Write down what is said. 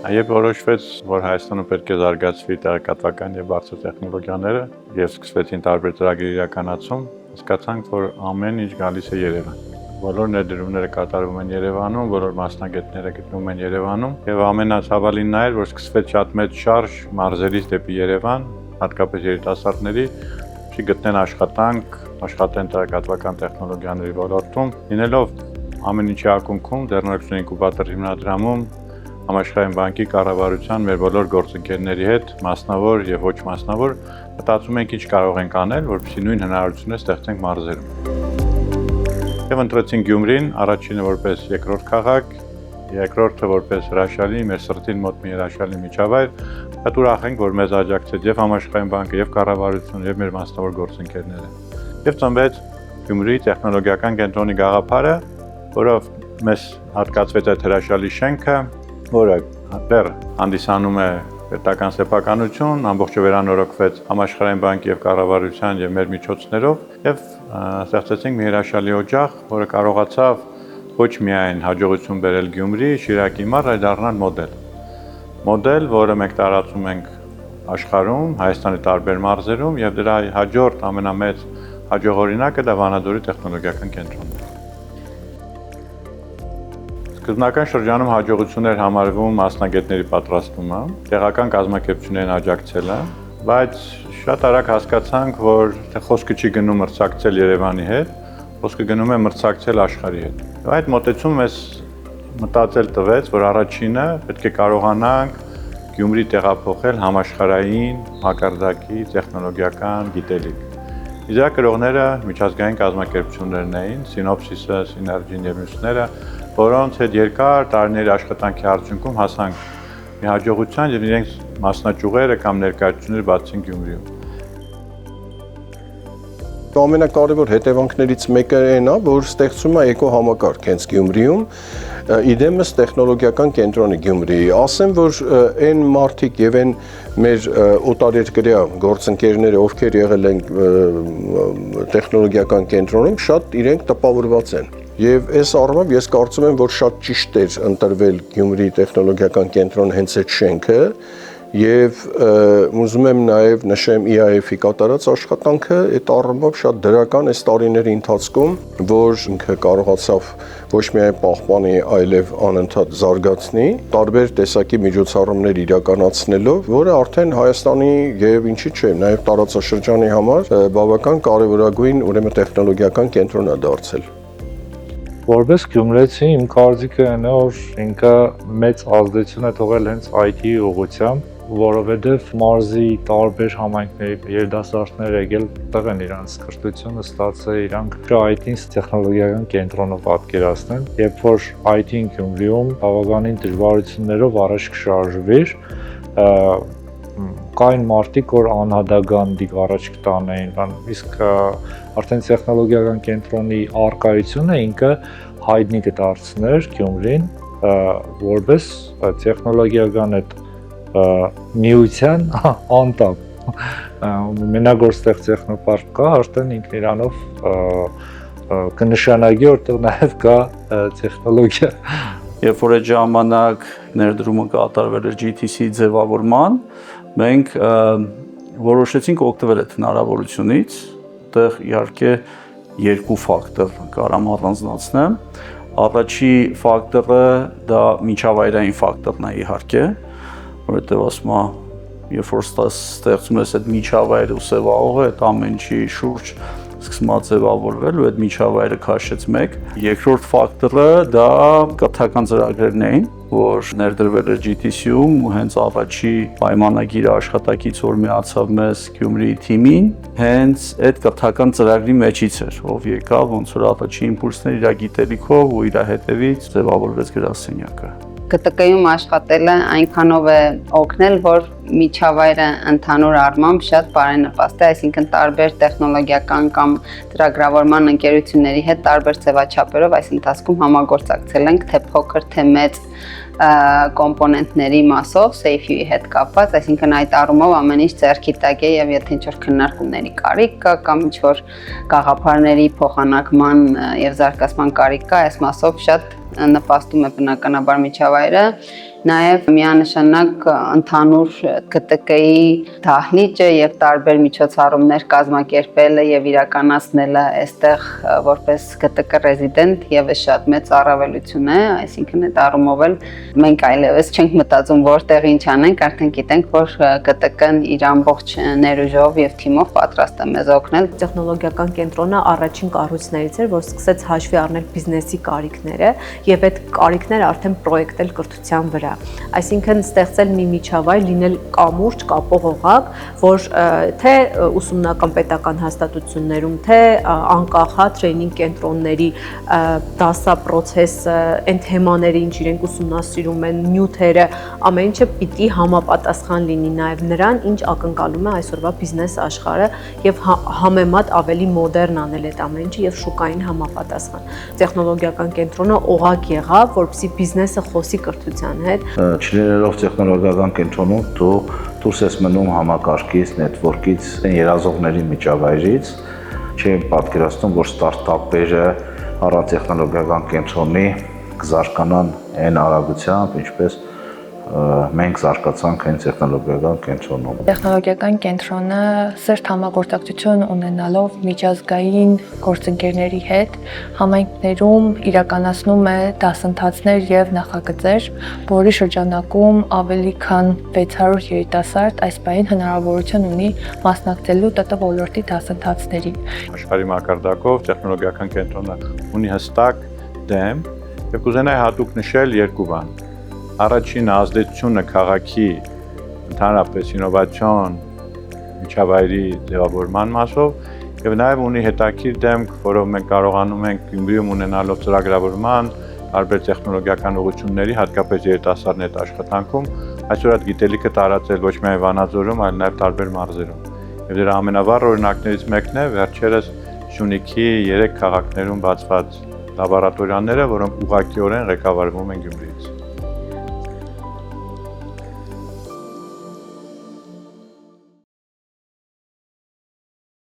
Երբ որոշվեց, որ Հայաստանում պետք է զարգացվի տեղեկատվական եւ բարձր տեխնոլոգիաները եւ սկսվեցին տարբեր ծրագրեր իրականացում, հասկացանք, որ ամեն ինչ գալիս է Երևան։ Բոլոր ներդրումները կատարվում են Երևանում, բոլոր մասնագետները գտնվում են Երևանում եւ ամենացավալին նա էր, որ սկսվեց շատ մեծ շարժ մարզերից դեպի Երևան, հատկապես երիտասարդների, որ գտնեն աշխատանք, աշխատեն տեղեկատվական տեխնոլոգիաների ոլորտում, լինելով ամեն ինչի ակունքում ձեռնարկություն ինկուբատոր հիմնադրամում Համաշխարհային բանկի կառավարության մեր բոլոր գործընկերների հետ, մասնավոր եւ ոչ մասնավոր, մտածում ենք ինչ կարող ենք անել, որպեսզի նույն հնարավորությունները ստեղծենք մարզերում։ Եվ ընտրեցինք Գյումրին, առաջինը որպես երկրորդ քաղաք, երկրորդը որպես հրաշալի, մեր սրտին մոտ մի հրաշալի միջավայր, շատ ուրախ ենք, որ մեզ աջակցեց եւ Համաշխարհային բանկը, եւ կառավարությունը, եւ մեր մասնավոր գործընկերները։ Եվ ծնվեց Գյումրիի տեխնոլոգիական կենտրոնի գաղափարը, որով մեզ հատկացվեց այդ հրաշալի շենքը, որը դեռ հանդիսանում է պետական սեփականություն, ամբողջը վերանորոգվեց Համաշխարհային բանկի եւ կառավարության եւ մեր միջոցներով եւ ստեղծեցինք մի հրաշալի օջախ, որը կարողացավ ոչ միայն հաջողություն բերել Գյումրի, Շիրակի մարզ, այլ դառնալ մոդել, որը մենք տարածում ենք աշխարհում, Հայաստանի տարբեր մարզերում եւ դրա հաջորդ ամենամեծ հաջողօրինակը դա Վանադորի տեխնոլոգիական կենտրոնն է։ Սկզբնական շրջանում հաջողություններ համարվում մասնագետների պատրաստումը, տեղական կազմակերպություններին աջակցելը, բայց շատ արագ հասկացանք, որ խոսքը չի գնում մրցակցել Երևանի հետ, խոսքը գնում է մրցակցել աշխարհի հետ։ Այդ մոտեցումը մեզ մտածել տվեց, որ առաջինը պետք է կարողանանք Գյումրի տեղափոխել համաշխարհային մակարդակի տեխնոլոգիական գիտելիք։ Իզրա կրողները միջազգային կազմակերպություններն էին, Synopsys-ը, Synergy-ն եւ մյուսները, որոնց հետ երկար տարիների աշխատանքի արդյունքում հասանք մի հաջողության եւ իրենք մասնաճյուղերը կամ ներկայացությունները բացեցին Գյումրիում։ Ամենակարևոր հետևանքներից մեկը այն է, որ ստեղծում է էկոհամակարգ հենց Գյումրիում, իդեմս տեխնոլոգիական կենտրոնի Գյումրիի։ Ասեմ, որ այն մարդիկ եւ այն մեր օտարերկրյա գործընկերները, ովքեր եղել են տեխնոլոգիական կենտրոնում, շատ իրենք տպավորված են։ Եվ այս առումով ես կարծում եմ, որ շատ ճիշտ էր ընտրվել Գյումրիի տեխնոլոգիական կենտրոնը հենց այդ շենքը եւ ուզում եմ նաեւ նշեմ EIF-ի կատարած աշխատանքը այդ առումով շատ դրական այս տարիների ընթացքում, որ ինքը կարողացավ ոչ միայն պահպանի, այլև անընդհատ զարգացնի, տարբեր տեսակի միջոցառումներ իրականացնելով, որը արդեն Հայաստանի եւ ինչի՞ չէ, նաեւ տարածաշրջանի համար բավական կարեւորագույն ուրեմն տեխնոլոգիական կենտրոն է դարձել։ Որպես գյումրեցի իմ կարծիքը այն է, որ ինքը մեծ ազդեցություն է թողել հենց IT-ի ուղղությամբ, որովհետև մարզի տարբեր համայնքների երիտասարդներ եկել տեղ են իրանց կրթությունը ստացել, իրանք IT-ին տեխնոլոգիական կենտրոնով պատկերացնեն, երբ որ IT-ին Գյումրիում բավականին դժվարություններով առաջ կշարժվիր, կային մարդիկ, որ անհադագանդիկ առաջ կտանեին, իսկ արդեն տեխնոլոգիական կենտրոնի առկայությունը ինքը հայտնի կդարձներ Գյումրին, որպես տեխնոլոգիական այդ միության անդամ։ Մենագործտեղ տեխնոպարկ կա, արդեն ինքն իրանով կնշանակի, որտեղ նաև կա տեխնոլոգիա։ Երբ որ այդ ժամանակ ներդրումը կատարվել էր GTC ձևավորման, մենք որոշեցինք օգտվել այդ հնարավորությունից, այդտեղ իհարկե երկու ֆակտոր կարամ առանձնացնեմ։ Առաջի ֆակտորը դա միջավայրային ֆակտորն է իհարկե, որովհետև ասում եմ, երբ որ ստեղծում ես այդ միջավայրը ու սևահողը, այդ ամեն ինչի շուրջ սկսում է ձևավորվել ու այդ միջավայրը քաշեց մեկ։ Երկրորդ ֆակտորը դա կրթական ծրագրերն էին, որ ներդրվել էր GTC-ում ու հենց առաջի պայմանագիրը աշխատակից որ միացավ մեզ Գյումրիի թիմին, հենց այդ կրթական ծրագրի մեջից էր, ով եկավ, ոնց որ առաջի իմպուլսներ իր գիտելիքով ու իր հետևից ձևավորվեց գրասենյակը։ ԿՏԿ-ում աշխատելը այնքանով է օգնել, որ միջավայրը ընդհանուր առմամբ շատ բարենպաստ է, այսինքն տարբեր տեխնոլոգիական կամ ծրագրավորման ընկերությունների հետ տարբեր ձևաչափերով այս ընթացքում համագործակցել ենք, թե փոքր, թե մեծ կոմպոնենտների մասով Safe-ի հետ կապված, այսինքն այդ առումով ամեն ինչ ձեռքի տակ է եւ եթե ինչ-որ քննարկումների կարիք կա կամ ինչ-որ գաղափարների փոխանակման եւ զարգացման կարիք կա, այս մասով շատ նպաստում է բնականաբար միջավայրը Նաև միանշանակ ընդհանուր ԿՏԿ-ի դահլիճը եւ տարբեր միջոցառումներ կազմակերպելը եւ իրականացնելը այստեղ որպես ԿՏԿ ռեզիդենտ եւս շատ մեծ առավելություն է, այսինքն այդ առումով էլ մենք այլևս չենք մտածում որտեղ ինչ անենք, արդեն գիտենք, որ ԿՏԿ-ն իր ամբողջ ներուժով եւ թիմով պատրաստ է մեզ օգնել։ Տեխնոլոգիական կենտրոնը առաջին կառույցներից էր, որ սկսեց հաշվի առնել բիզնեսի կարիքները եւ այդ կարիքները արդեն պրոյեկտել կրթության վրա։ Այսինքն ստեղծել մի միջավայր, լինել կամուրջ, կապող օղակ, որ թե ուսումնական պետական հաստատություններում, թե անկախ տրեյնինգ կենտրոնների դասապրոցեսը, այն թեմաները, ինչ իրենք ուսումնասիրում են, նյութերը, ամեն ինչը պիտի համապատասխան լինի նաև նրան, ինչ ակնկալում է այսօրվա բիզնես աշխարհը եւ համեմատ ավելի մոդեռն անել այդ ամեն ինչը եւ շուկային համապատասխան։ Տեխնոլոգիական կենտրոնը օղակ եղավ, որպեսզի բիզնեսը խոսի կրթության հետ։ Չլինելով տեխնոլոգիական կենտրոնում դու դուրս ես մնում համակարգից, նետվորքից, երազողների միջավայրից, չեմ պատկերացնում, որ ստարտափերը առանց տեխնոլոգիական կենտրոնի կզարգանան այն արագությամբ, ինչպես մենք զարգացանք այն տեխնոլոգիական կենտրոնում։ Տեխնոլոգիական կենտրոնը սերտ համագործակցություն ունենալով միջազգային գործընկերների հետ համայնքներում իրականացնում է դասընթացներ եւ նախագծեր, որի շրջանակում ավելի քան 600 երիտասարդ այս պահին հնարավորություն ունի մասնակցելու ՏՏ ոլորտի դասընթացներին։ Աշխարհի մակարդակով տեխնոլոգիական կենտրոնը ունի հստակ դեմ եւ կուզենայի հատուկ նշել երկու բան։ Առաջին ազդեցությունը քաղաքի ընդհանրապես ինովացիոն միջավայրի ձևավորման մասով եւ նաեւ ունի հետաքրքիր դեմք, որով մենք կարողանում ենք Գյումրիում ունենալով ծրագրավորման, տարբեր տեխնոլոգիական ուղղությունների, հատկապես երիտասարդների հետ աշխատանքում, այսօր այդ գիտելիքը տարածել ոչ միայն Վանաձորում, այլ նաեւ տարբեր մարզերում։ Եվ դրա ամենավառ օրինակներից մեկն է վերջերս Շունիկի 3 քաղաքներում բացված լաբորատորիաները, որոնք ուղղակիորեն ղեկավարվում են Գյումրիից։